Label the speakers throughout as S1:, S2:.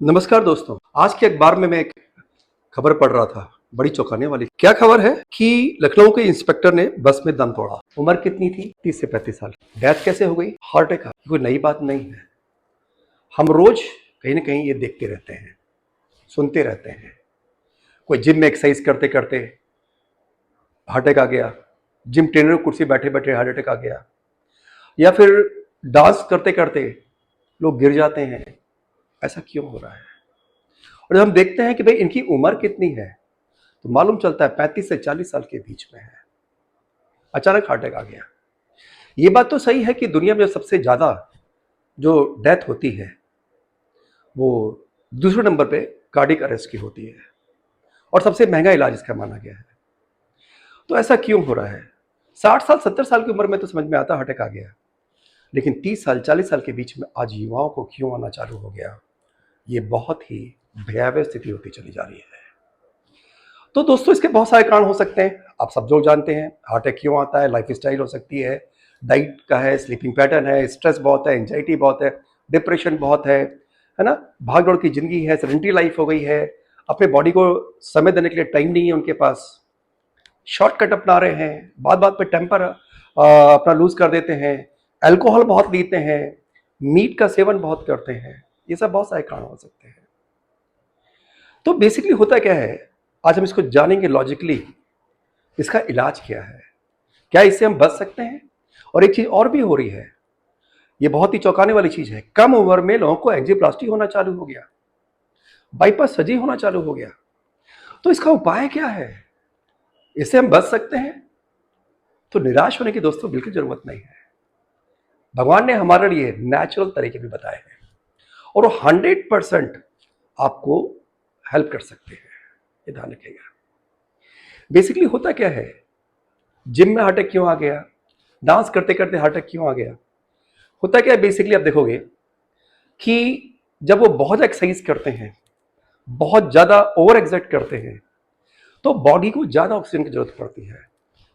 S1: नमस्कार दोस्तों। आज के अखबार में मैं एक खबर पढ़ रहा था, बड़ी चौंकाने वाली। क्या खबर है कि लखनऊ के इंस्पेक्टर ने बस में दम तोड़ा। उम्र कितनी थी? 30 से 35 साल। डेथ कैसे हो गई? Heart attack. कोई नई बात नहीं है। हम रोज कहीं ना कहीं ये देखते रहते हैं, सुनते रहते हैं। कोई जिम में एक्सरसाइज करते करते हार्ट अटैक आ गया, जिम ट्रेनर की कुर्सी बैठे बैठे हार्ट अटैक आ गया, या फिर डांस करते करते लोग गिर जाते हैं। ऐसा क्यों हो रहा है? और जब हम देखते हैं कि भाई इनकी उम्र कितनी है, तो मालूम चलता है 35 से 40 साल के बीच में है। अचानक हार्ट अटैक आ गया। ये बात तो सही है कि दुनिया में सबसे ज्यादा जो डेथ होती है वो दूसरे नंबर पे कार्डियक अरेस्ट की होती है, और सबसे महंगा इलाज इसका माना गया है। तो ऐसा क्यों हो रहा है? 60 साल 70 साल की उम्र में तो समझ में आता हार्ट अटैक आ गया, लेकिन 30 साल 40 साल के बीच में आज युवाओं को क्यों आना चालू हो गया? ये बहुत ही भयावह स्थिति होती चली जा रही है। तो दोस्तों, इसके बहुत सारे कारण हो सकते हैं। आप सब लोग जानते हैं हार्ट अटैक क्यों आता है। लाइफ स्टाइल हो सकती है, डाइट का है, स्लीपिंग पैटर्न है, स्ट्रेस बहुत है, एंजाइटी बहुत है, डिप्रेशन बहुत है ना। भाग दौड़ की जिंदगी है, सेडेंटरी लाइफ हो गई है, अपने बॉडी को समय देने के लिए टाइम नहीं है उनके पास, शॉर्टकट अपना रहे हैं, बात बात पे टेम्पर अपना लूज कर देते हैं, अल्कोहल बहुत पीते हैं, मीट का सेवन बहुत करते हैं। ये सब बहुत सारे कारण हो सकते हैं। तो बेसिकली होता क्या है, आज हम इसको जानेंगे लॉजिकली। इसका इलाज क्या है? क्या इससे हम बच सकते हैं? और एक चीज और भी हो रही है, ये बहुत ही चौंकाने वाली चीज है। कम उम्र में लोगों को एंजियोप्लास्टी होना चालू हो गया, बाईपास सर्जरी होना चालू हो गया। तो इसका उपाय क्या है? इससे हम बच सकते हैं? तो निराश होने की दोस्तों बिल्कुल जरूरत नहीं है। भगवान ने हमारे लिए नेचुरल तरीके भी बताए हैं, और वो 100% आपको हेल्प कर सकते हैं। ये ध्यान रखिएगा। बेसिकली होता क्या है, जिम में हार्ट अटैक क्यों आ गया, डांस करते करते हार्ट अटैक क्यों आ गया? होता क्या है, बेसिकली आप देखोगे कि जब वो बहुत एक्सरसाइज करते हैं, बहुत ज्यादा ओवर एक्सर्ट करते हैं, तो बॉडी को ज्यादा ऑक्सीजन की जरूरत पड़ती है।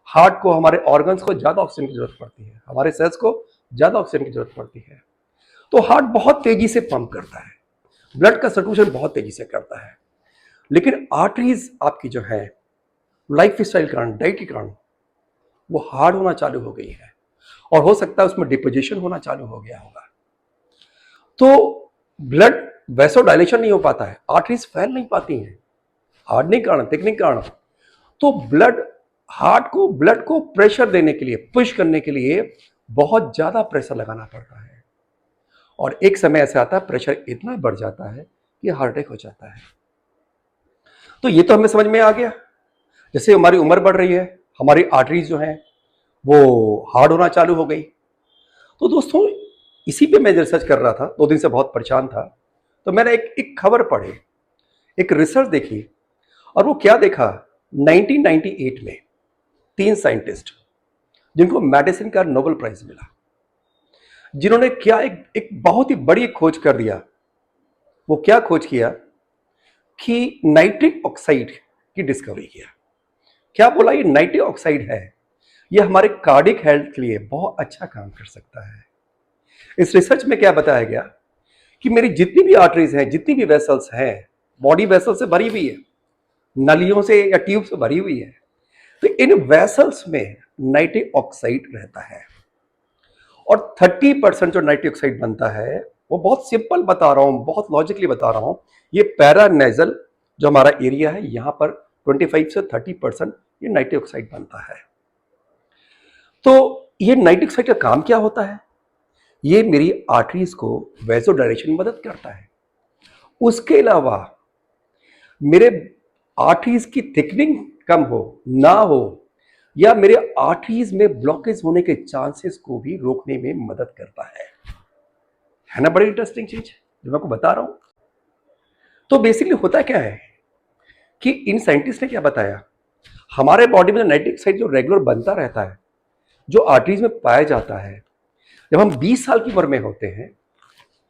S1: हार्ट को, हमारे ऑर्गन्स को ज्यादा ऑक्सीजन की जरूरत पड़ती है, हमारे सेल्स को ज्यादा ऑक्सीजन की जरूरत पड़ती है। तो हार्ट बहुत तेजी से पंप करता है, ब्लड का सर्कुलेशन बहुत तेजी से करता है। लेकिन आर्टरीज आपकी जो है, लाइफ स्टाइल के कारण, डाइट के कारण, वो हार्ड होना चालू हो गई है, और हो सकता है उसमें डिपोजिशन होना चालू हो गया होगा। तो ब्लड वैसो डायलेशन नहीं हो पाता है, आर्टरीज फैल नहीं पाती हैं, हार्डनिंग कारण, थिकनिंग कारण। तो ब्लड को प्रेशर देने के लिए, पुश करने के लिए बहुत ज्यादा प्रेशर लगाना पड़ रहा है, और एक समय ऐसा आता है प्रेशर इतना बढ़ जाता है कि हार्ट अटैक हो जाता है। तो ये तो हमें समझ में आ गया। जैसे हमारी उम्र बढ़ रही है, हमारी आर्टरीज जो है वो हार्ड होना चालू हो गई। तो दोस्तों, इसी पे मैं रिसर्च कर रहा था, 2 दिन से बहुत परेशान था। तो मैंने एक खबर पढ़ी, एक रिसर्च देखी, और वो क्या देखा, 1998 में 3 साइंटिस्ट जिनको मेडिसिन का नोबेल प्राइज मिला, जिन्होंने क्या एक बहुत ही बड़ी खोज कर दिया। वो क्या खोज किया कि नाइट्रिक ऑक्साइड की डिस्कवरी किया। क्या बोला, ये नाइट्रिक ऑक्साइड है, ये हमारे कार्डिक हेल्थ के लिए बहुत अच्छा काम कर सकता है। इस रिसर्च में क्या बताया गया कि मेरी जितनी भी आर्टरीज हैं, जितनी भी वेसल्स हैं, बॉडी वेसल से भरी हुई है, नलियों से या ट्यूब से भरी हुई है। तो इन वेसल्स में नाइट्रिक ऑक्साइड रहता है, और 30% जो नाइट्रिक ऑक्साइड बनता है, वो बहुत सिंपल बता रहा हूं, बहुत लॉजिकली बता रहा हूं। ये पैरानेजल जो हमारा एरिया है, यहां पर 25 से 30% ये नाइट्रिक ऑक्साइड बनता है। तो ये नाइट्रिक ऑक्साइड का काम क्या होता है? ये मेरी आर्टरीज को वैसो डायलेशन में मदद करता है। उसके अलावा मेरे आर्टरीज की थिकनिंग कम हो ना हो, या मेरे आर्टरीज में ब्लॉकेज होने के चांसेस को भी रोकने में मदद करता है ना। बड़ी इंटरेस्टिंग चीज जो मैं आपको बता रहा हूं। तो बेसिकली होता क्या है कि इन साइंटिस्ट ने क्या बताया, हमारे बॉडी में नाइट्रिक ऑक्साइड जो रेगुलर बनता रहता है, जो आर्टरीज में पाया जाता है, जब हम 20 साल की उम्र में होते हैं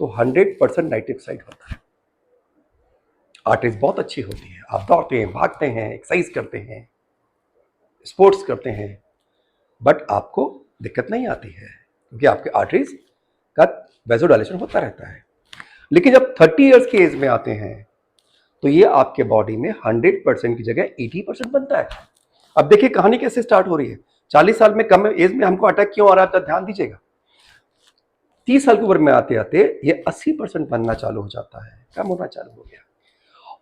S1: तो 100% नाइट्रिक ऑक्साइड होता है। आर्टरीज बहुत अच्छी होती है, आप दौड़ते हैं, भागते हैं, एक्सरसाइज करते हैं, स्पोर्ट्स करते हैं, बट आपको दिक्कत नहीं आती है, क्योंकि आपके आर्टरीज का वैसोडाइलेशन होता रहता है। लेकिन जब 30 इयर्स की एज में आते हैं तो ये आपके बॉडी में 100% की जगह 80% बनता है। अब देखिए कहानी कैसे स्टार्ट हो रही है। 40 साल में कम एज में हमको अटैक क्यों आ रहा है, तो ध्यान दीजिएगा। 30 साल की उम्र में आते आते ये 80% बनना चालू हो जाता है, कम होना चालू हो गया।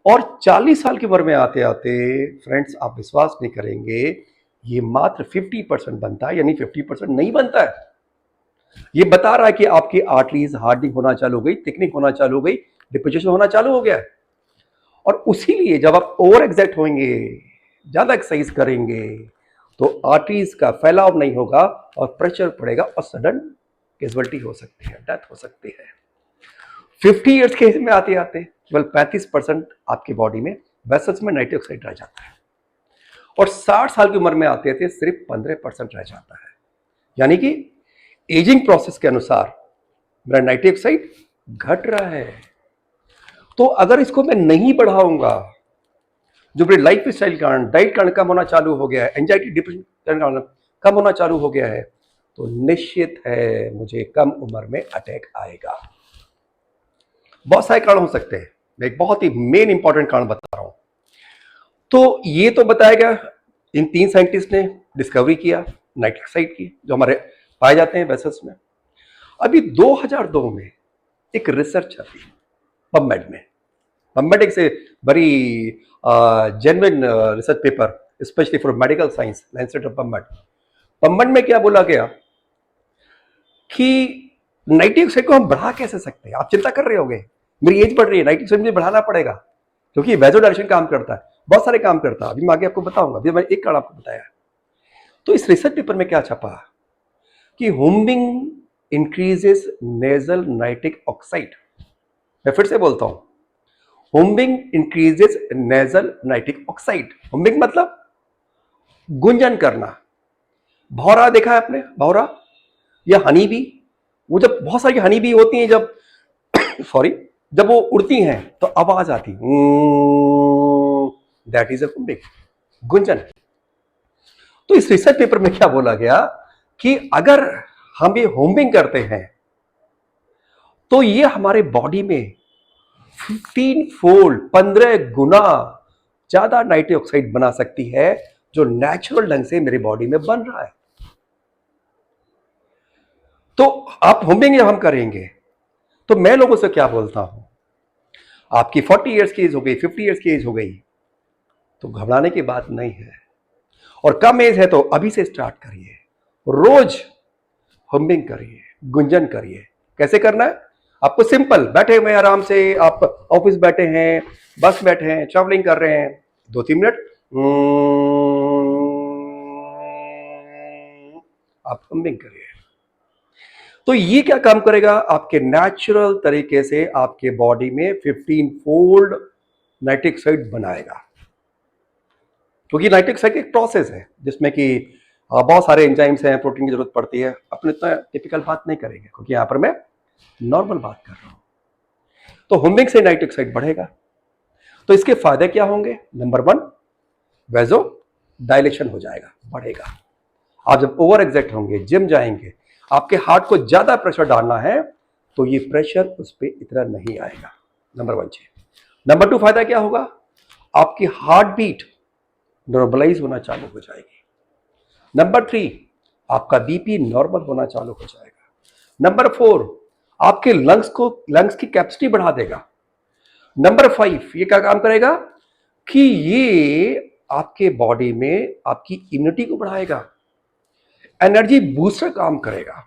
S1: और 40 साल की उम्र में आते आते फ्रेंड्स, आप विश्वास नहीं करेंगे, ये मात्र 50% बनता है, यानी 50% नहीं बनता है। ये बता रहा है कि आपकी आर्टरीज हार्डनिंग होना चालू हो गई, थिकनिंग होना चालू हो गई, डिपोजिशन होना चालू हो गया है। और उसी लिए जब आप ओवर एग्जैक्ट होंगे, ज्यादा एक्सरसाइज करेंगे, तो आर्टरीज का फैलाव नहीं होगा और प्रेशर पड़ेगा और सडन कैजुअलिटी हो सकती है, डेथ हो सकती है। 50 ईयर्स के एज में आते आते केवल 35% आपकी बॉडी में वेसल्स में नाइट्रिक ऑक्साइड रह जाता है, और 60 साल की उम्र में आते आते सिर्फ 15% रह जाता है। यानी कि एजिंग प्रोसेस के अनुसार मेरा नाइट्रिक ऑक्साइड घट रहा है। तो अगर इसको मैं नहीं बढ़ाऊंगा, जो मेरे लाइफ स्टाइल के कारण, डाइट कारण कम होना चालू हो गया है, एंजाइटी डिप्रेशन के कारण कम होना चालू हो गया है, तो निश्चित है मुझे कम उम्र में अटैक आएगा। बहुत सारे कारण हो सकते हैं, मैं एक बहुत ही मेन इंपॉर्टेंट कारण बता रहा हूं। तो ये तो बताया गया, इन 3 साइंटिस्ट ने डिस्कवरी किया नाइट्रिक ऑक्साइड की, जो हमारे पाए जाते हैं वेसल्स में। अभी 2002 में एक रिसर्च आती पबमेड में। पबमेड एक से बड़ी genuine research paper, specially for medical science, Lancet of PubMed. PubMed में क्या बोला गया कि नाइट्रिक ऑक्साइड को हम बढ़ा कैसे सकते हैं। आप चिंता कर रहे होंगे, मेरी एज बढ़ रही है, नाइट्रिक ऑक्साइड मुझे बढ़ाना पड़ेगा, क्योंकि वैसोडाइलेशन काम करता है, बहुत सारे काम करता है। अभी मैं आगे आपको बताऊंगा, अभी मैंने एक कारण आपको बताया। तो इस रिसर्च पेपर में क्या छपा कि हुम्बिंग इंक्रीजेस नेजल नाइट्रिक ऑक्साइड। मैं फिर से बोलता हूं, हुम्बिंग इंक्रीजेस नेजल नाइट्रिक ऑक्साइड। हुम्बिंग मतलब गुंजन करना। भौरा देखा है आपने, भौरा या हनी बी? वो जब बहुत सारी हनी बी होती हैं, जब सॉरी जब वो उड़ती हैं तो आवाज आती, दैट इज अ हुम्बिंग, गुंजन। तो इस रिसर्च पेपर में क्या बोला गया कि अगर हम ये हुम्बिंग करते हैं तो ये हमारे बॉडी में 15 गुना ज्यादा नाइट्रिक ऑक्साइड बना सकती है, जो नेचुरल ढंग से मेरी बॉडी में बन रहा है। तो आप हुम्बिंग जब हम करेंगे, तो मैं लोगों से क्या बोलता हूं, आपकी 40 इयर्स की एज हो गई, 50 इयर्स की एज हो गई, तो घबराने की बात नहीं है। और कम एज है तो अभी से स्टार्ट करिए, रोज हम्बिंग करिए, गुंजन करिए। कैसे करना है आपको? सिंपल, बैठे हुए आराम से, आप ऑफिस बैठे हैं, बस बैठे हैं, ट्रैवलिंग कर रहे हैं, 2-3 मिनट आप हम्बिंग करिए। तो ये क्या काम करेगा? आपके नेचुरल तरीके से आपके बॉडी में 15 फोल्ड नाइट्रिक ऑक्साइड बनाएगा, क्योंकि नाइट्रिक ऑक्साइड एक प्रोसेस है जिसमें कि बहुत सारे एंजाइम्स हैं, प्रोटीन की जरूरत पड़ती है। अपने इतना टिपिकल बात नहीं करेंगे, क्योंकि यहां पर मैं नॉर्मल बात कर रहा हूं। तो हुम्बिंग से नाइट्रिक ऑक्साइड बढ़ेगा, तो इसके फायदे क्या होंगे? नंबर 1, वेजो डायलेशन हो जाएगा, बढ़ेगा। आप जब ओवर एग्जैक्ट होंगे, जिम जाएंगे, आपके हार्ट को ज्यादा प्रेशर डालना है, तो ये प्रेशर उस पर इतना नहीं आएगा। नंबर 1 चीज। नंबर 2 फायदा क्या होगा? आपकी हार्ट बीट नॉर्मलाइज होना चालू हो जाएगी। नंबर 3, आपका बीपी नॉर्मल होना चालू हो जाएगा। नंबर 4, आपके लंग्स की कैपेसिटी बढ़ा देगा। नंबर 5, ये क्या काम करेगा कि ये आपके बॉडी में आपकी इम्यूनिटी को बढ़ाएगा, एनर्जी बूस्टर काम करेगा।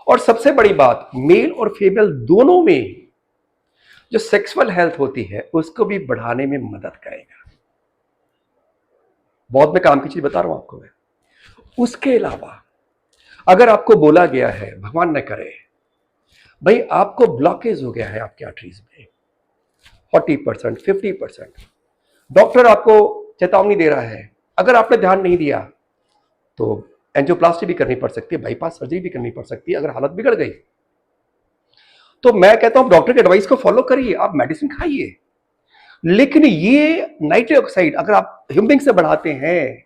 S1: और सबसे बड़ी बात, मेल और फीमेल दोनों में जो सेक्सुअल हेल्थ होती है उसको भी बढ़ाने में मदद करेगा। बहुत मैं काम की चीज बता रहा हूं आपको मैं। उसके अलावा अगर आपको बोला गया है, भगवान न करे भाई आपको ब्लॉकेज हो गया है आपके आर्टरीज में 40%, 50%, डॉक्टर आपको चेतावनी दे रहा है, अगर आपने ध्यान नहीं दिया तो एंजियोप्लास्टी भी करनी पड़ सकती है, बाईपास सर्जरी भी करनी पड़ सकती है, अगर हालत बिगड़ गई। तो मैं कहता हूं डॉक्टर के एडवाइस को फॉलो करिए, आप मेडिसिन खाइए, लेकिन ये नाइट्रिक ऑक्साइड अगर आप ह्यूमिंग से बढ़ाते हैं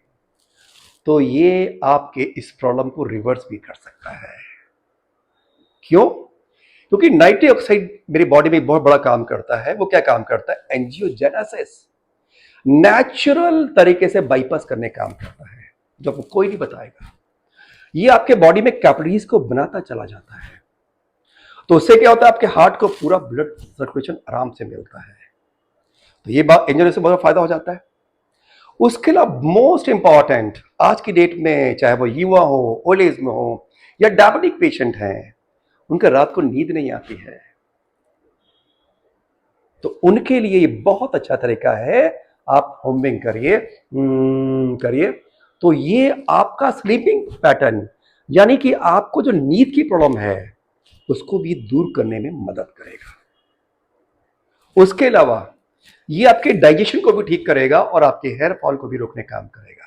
S1: तो ये आपके इस प्रॉब्लम को रिवर्स भी कर सकता है। क्यों? क्योंकि नाइट्रिक ऑक्साइड मेरी बॉडी में बहुत बड़ा काम करता है। वो क्या काम करता है? एंजियोजेनेसिस, नेचुरल तरीके से बाईपास करने का काम करता है, जो आपको कोई नहीं बताएगा। ये आपके बॉडी में कैपिलरीज को बनाता चला जाता है। तो उससे क्या होता है? आपके हार्ट को पूरा ब्लड सर्कुलेशन आराम से मिलता है। तो ये बात एंजियोजेनेसिस से बहुत फायदा हो जाता है। उसके अलावा मोस्ट इंपॉर्टेंट आज की डेट में, चाहे वो युवा हो, ओल्ड एज में हो, या डायबिटिक पेशेंट हैं, उनके रात को नींद नहीं आती है, तो उनके लिए ये बहुत अच्छा तरीका है। आप होमिंग करिए, करिए, तो ये आपका स्लीपिंग पैटर्न, यानी कि आपको जो नींद की प्रॉब्लम है उसको भी दूर करने में मदद करेगा। उसके अलावा ये आपके डाइजेशन को भी ठीक करेगा और आपके हेयर फॉल को भी रोकने का काम करेगा।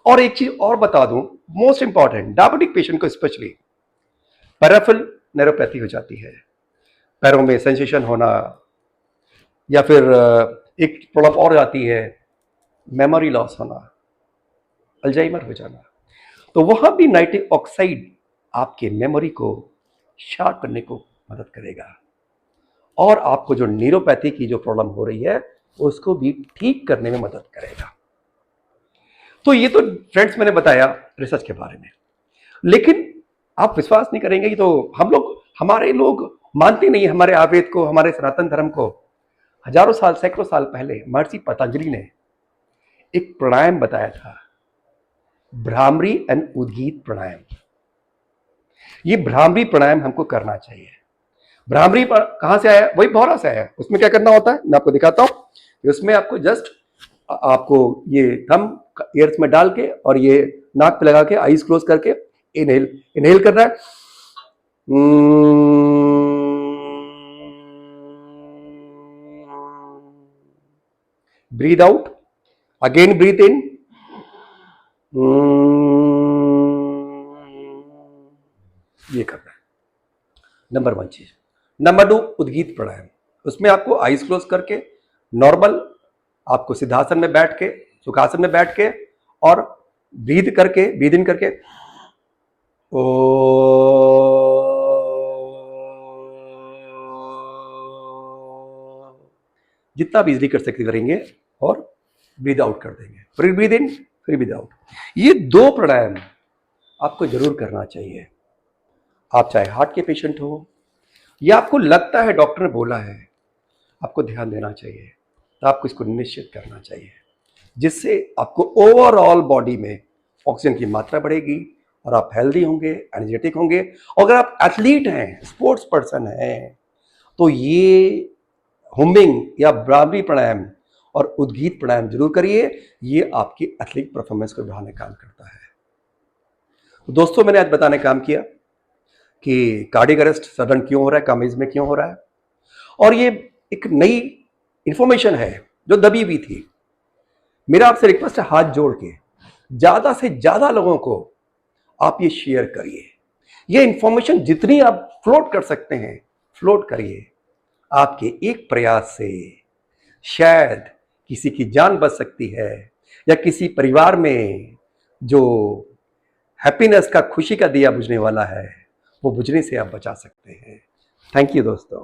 S1: और एक चीज और बता दूं, मोस्ट इंपॉर्टेंट, डायबिटिक पेशेंट को स्पेशली पैराफिल न्यूरोपैथी हो जाती है, पैरों में सेंसेशन होना, या फिर एक प्रॉब्लम और आती है, मेमोरी लॉस होना, अल्जाइमर हो जाना। तो वहां भी नाइट्रिक ऑक्साइड आपके मेमोरी को शार्प करने को मदद करेगा और आपको जो न्यूरोपैथी की जो प्रॉब्लम हो रही है उसको भी ठीक करने में मदद करेगा। तो ये तो फ्रेंड्स मैंने बताया रिसर्च के बारे में, लेकिन आप विश्वास नहीं करेंगे कि तो हमारे लोग मानते नहीं हमारे आयुर्वेद को, हमारे सनातन धर्म को। हजारों साल, सैकड़ों साल पहले महर्षि पतंजलि ने एक प्राणायाम बताया था, भ्रामरी एंड उद्गीत प्राणायाम। ये भ्रामरी प्राणायाम हमको करना चाहिए। भ्रामरी कहां से आया? वही भौरा से आया। उसमें क्या करना होता है मैं आपको दिखाता हूं। उसमें आपको जस्ट आपको ये थंब ईयर्स में डाल के और ये नाक पे लगा के आईज क्लोज करके इनहेल करना है। ब्रीथ आउट, अगेन ब्रीथ इन, ये करना है नंबर 1 चीज। नंबर 2 उद्गीत प्राणायाम। उसमें आपको आईज क्लोज करके नॉर्मल आपको सिद्धासन में बैठ के, सुखासन में बैठ के और ब्रीद इन करके ओ जितना भी इजली कर सकते करेंगे और ब्रीद आउट कर देंगे। फिर ब्रीद इन, फिर ब्रीद आउट। ये 2 प्राणायाम आपको जरूर करना चाहिए। आप चाहे हार्ट के पेशेंट हो या आपको लगता है डॉक्टर ने बोला है, आपको ध्यान देना चाहिए, तो आपको इसको निश्चित करना चाहिए, जिससे आपको ओवरऑल बॉडी में ऑक्सीजन की मात्रा बढ़ेगी और आप हेल्दी होंगे, एनर्जेटिक होंगे। अगर आप एथलीट हैं, स्पोर्ट्स पर्सन हैं, तो ये हुमिंग या भ्रामरी प्राणायाम और उद्गीत प्राणायाम जरूर करिए। ये आपकी एथलेटिक परफॉर्मेंस को बढ़ाने का काम करता है। तो दोस्तों, मैंने आज बताने का काम किया कि कार्डियक अरेस्ट सडन क्यों हो रहा है, कम एज में क्यों हो रहा है, और ये एक नई इंफॉर्मेशन है जो दबी हुई थी। मेरा आपसे रिक्वेस्ट है, हाथ जोड़ के ज्यादा से ज्यादा लोगों को आप ये शेयर करिए। ये इंफॉर्मेशन जितनी आप फ्लोट कर सकते हैं फ्लोट करिए। आपके एक प्रयास से शायद किसी की जान बच सकती है, या किसी परिवार में जो हैप्पीनेस का, खुशी का दिया बुझने वाला है, वो बुझने से आप बचा सकते हैं। थैंक यू दोस्तों।